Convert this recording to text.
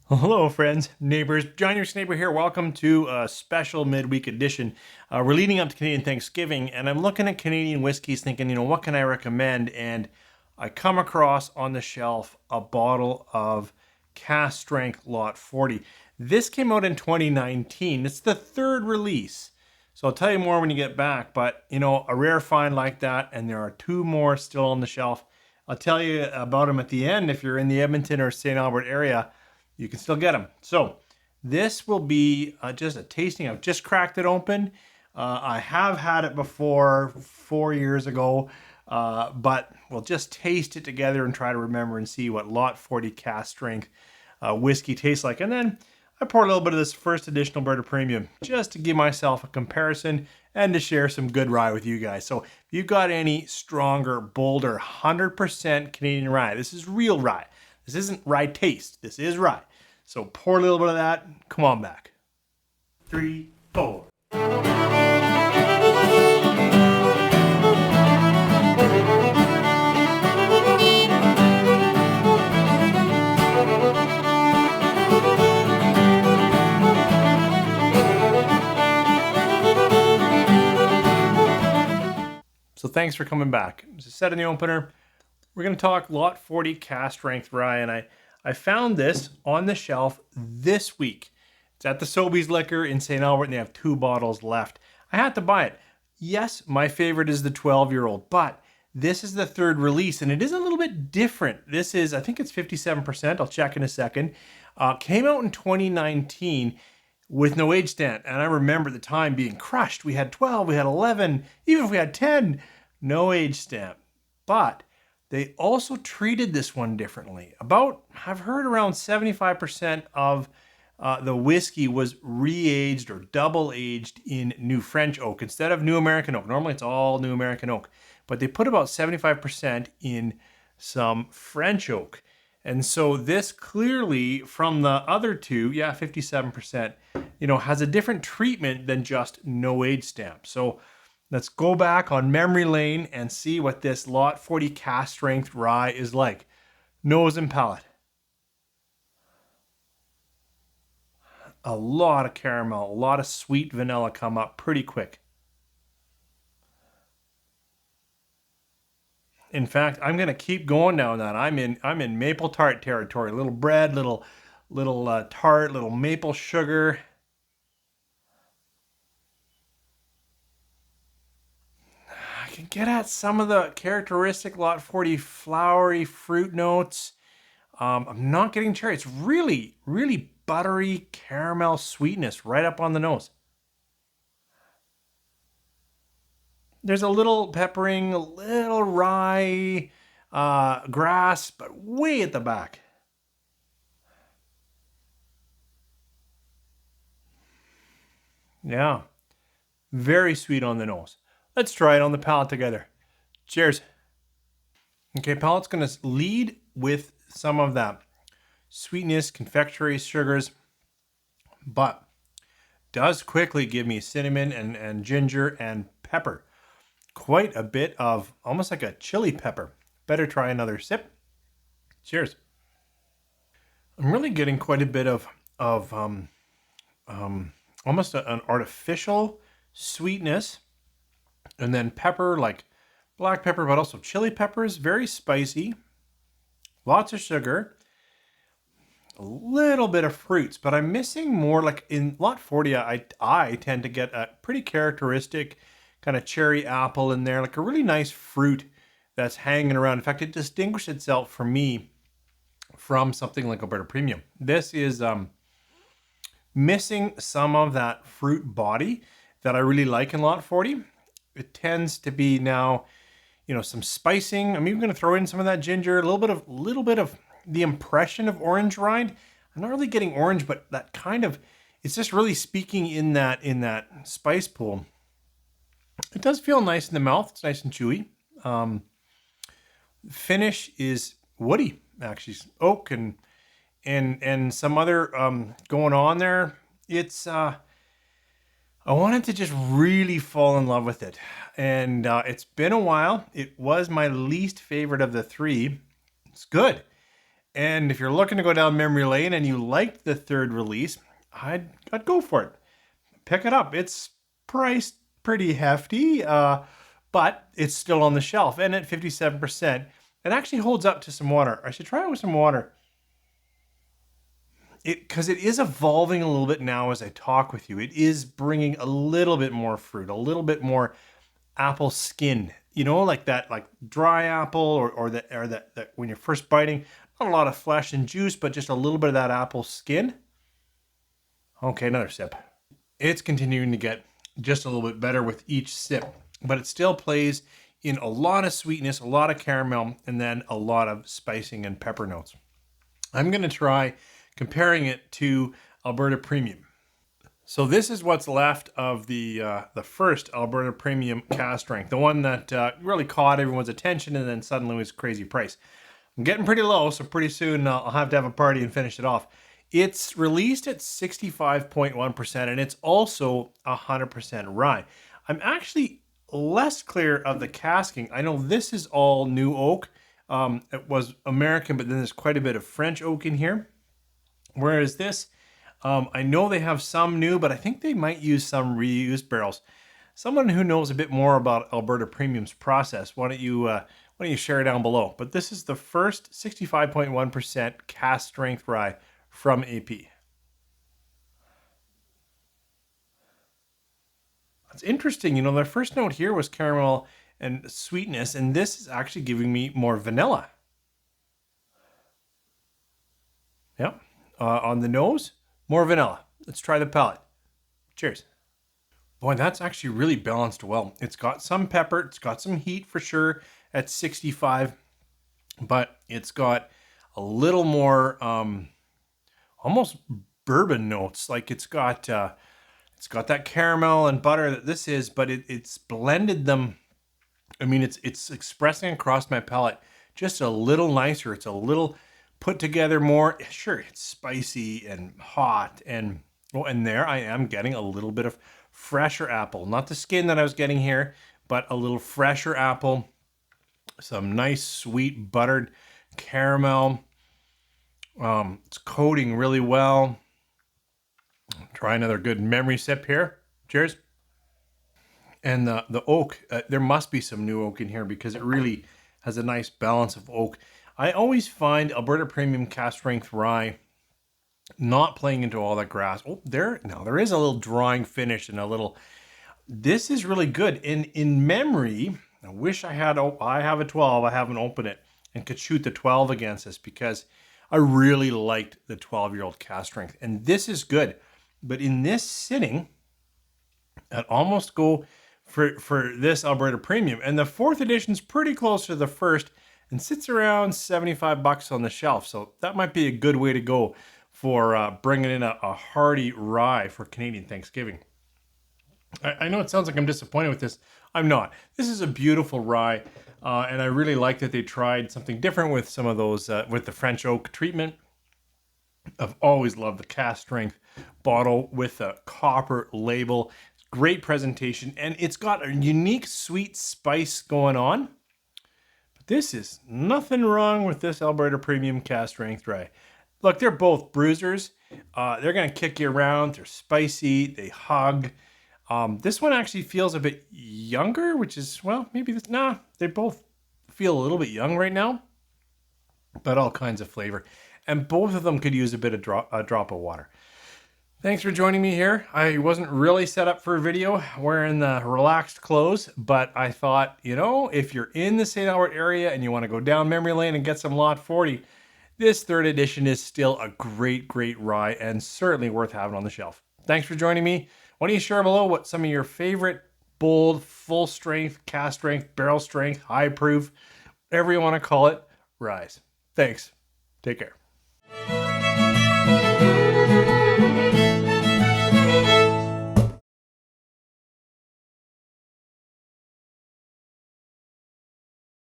Hello, friends, neighbors. John, your neighbor here. Welcome to a special midweek edition. We're leading up to Canadian Thanksgiving, and I'm looking at Canadian whiskeys thinking, what can I recommend? And I come across on the shelf a bottle of Cask Strength Lot 40. This came out in 2019. It's the third release. So I'll tell you more when you get back, but a rare find like that, and there are two more still on the shelf. I'll tell you about them at the end if you're in the Edmonton or St. Albert area. You can still get them. So this will be just a tasting. I've just cracked it open. I have had it before 4 years ago, but we'll just taste it together and try to remember and see what Lot 40 Cask Strength whiskey tastes like. And then I pour a little bit of this first edition Alberta Premium just to give myself a comparison and to share some good rye with you guys. So if you've got any stronger, bolder, 100% Canadian rye, this is real rye. This isn't rye taste. This is rye. So pour a little bit of that. Come on back. 3, 4. So thanks for coming back. As I said in the opener, we're going to talk Lot 40 Cask Strength Rye, and I found this on the shelf this week. It's at the Sobeys Liquor in St. Albert, and they have 2 bottles left. I had to buy it. Yes, my favorite is the 12-year-old, but this is the third release, and it is a little bit different. This is, I think it's 57%. I'll check in a second. Came out in 2019 with no age stamp, and I remember the time being crushed. We had 12, we had 11, even if we had 10, no age stamp. But they also treated this one differently. I've heard around 75% of the whiskey was re-aged or double-aged in New French oak instead of New American oak. Normally it's all New American oak, but they put about 75% in some French oak. And so this clearly from the other two, 57%, has a different treatment than just no age stamp. So let's go back on memory lane and see what this Lot 40 Cask Strength Rye is like. Nose and palate. A lot of caramel, a lot of sweet vanilla come up pretty quick. In fact, I'm going to keep going down that. I'm in maple tart territory. Little bread, little tart, little maple sugar. I can get at some of the characteristic Lot 40 flowery fruit notes. I'm not getting cherry. It's really, really buttery caramel sweetness right up on the nose. There's a little peppering, a little rye, grass, but way at the back. Yeah, very sweet on the nose. Let's try it on the palate together. Cheers. Okay, palate's gonna lead with some of that sweetness, confectionery, sugars, but does quickly give me cinnamon and ginger and pepper. Quite a bit of almost like a chili pepper. Better try another sip. Cheers. I'm really getting quite a bit of almost an artificial sweetness, and then pepper, like black pepper, but also chili peppers. Very spicy. Lots of sugar. A little bit of fruits, but I'm missing more. Like in Lot 40, I tend to get a pretty characteristic kind of cherry apple in there, like a really nice fruit that's hanging around. In fact, it distinguished itself for me from something like Alberta Premium. This is missing some of that fruit body that I really like in Lot 40. It tends to be now, some spicing. I'm even going to throw in some of that ginger, a little bit of the impression of orange rind. I'm not really getting orange, but that kind of, it's just really speaking in that spice pool. It does feel nice in the mouth. It's nice and chewy. Finish is woody, actually, oak and some other going on there. It's I wanted to just really fall in love with it, and it's been a while. It was my least favorite of the 3. It's good, And if you're looking to go down memory lane and you liked the third release, I'd go for it. Pick it up. It's priced pretty hefty, but it's still on the shelf. And at 57%, it actually holds up to some water. I should try it with some water. Because it is evolving a little bit now as I talk with you. It is bringing a little bit more fruit, a little bit more apple skin. You know, like that, like dry apple or that when you're first biting, not a lot of flesh and juice, but just a little bit of that apple skin. Okay, another sip. It's continuing to get just a little bit better with each sip, but it still plays in a lot of sweetness, a lot of caramel, and then a lot of spicing and pepper notes. I'm going to try comparing it to Alberta Premium. So this is what's left of the first Alberta Premium Cask Strength, the one that really caught everyone's attention and then suddenly was a crazy price. I'm getting pretty low, so pretty soon I'll have to have a party and finish it off. It's released at 65.1%, and it's also 100% rye. I'm actually less clear of the casking. I know this is all new oak. It was American, but then there's quite a bit of French oak in here. Whereas this, I know they have some new, but I think they might use some reused barrels. Someone who knows a bit more about Alberta Premium's process, why don't you share down below? But this is the first 65.1% Cask Strength Rye from AP. It's interesting, you know, their first note here was caramel and sweetness, and this is actually giving me more vanilla. Yep. On the nose, more vanilla. Let's try the palate. Cheers. Boy, that's actually really balanced well. It's got some pepper, it's got some heat for sure at 65, but it's got a little more almost bourbon notes. Like it's got that caramel and butter that this is, but it's blended them. I mean, it's expressing across my palate just a little nicer. It's a little put together more. Sure, it's spicy and hot, and there I am getting a little bit of fresher apple. Not the skin that I was getting here, but a little fresher apple. Some nice sweet buttered caramel. It's coating really well. Try another good memory sip here. Cheers. And the oak, there must be some new oak in here because it really has a nice balance of oak. I always find Alberta Premium Cask Strength Rye not playing into all that grass. Oh, there is a little drawing finish and a little. This is really good. In memory, I wish I had. I have a 12. I haven't opened it and could shoot the 12 against this because I really liked the 12-year-old Cask Strength, and this is good. But in this sitting, I'd almost go for this Alberta Premium, and the 4th edition is pretty close to the first and sits around $75 on the shelf. So that might be a good way to go for bringing in a hearty rye for Canadian Thanksgiving. I know it sounds like I'm disappointed with this. I'm not. This is a beautiful rye, and I really like that they tried something different with some of those, with the French oak treatment. I've always loved the Cask Strength bottle with a copper label. Great presentation, and it's got a unique sweet spice going on. But this is nothing wrong with this Alberta Premium Cask Strength Rye. Look, they're both bruisers. They're going to kick you around. They're spicy. They hug. This one actually feels a bit younger, which is, well, maybe this. Nah, they both feel a little bit young right now, but all kinds of flavor. And both of them could use a bit of a drop of water. Thanks for joining me here. I wasn't really set up for a video wearing the relaxed clothes, but I thought, you know, if you're in the St. Albert area and you want to go down memory lane and get some Lot 40, this 3rd edition is still a great, great rye and certainly worth having on the shelf. Thanks for joining me. Why don't you share below what some of your favorite bold, full strength, cask strength, barrel strength, high proof, whatever you want to call it, ryes. Thanks. Take care.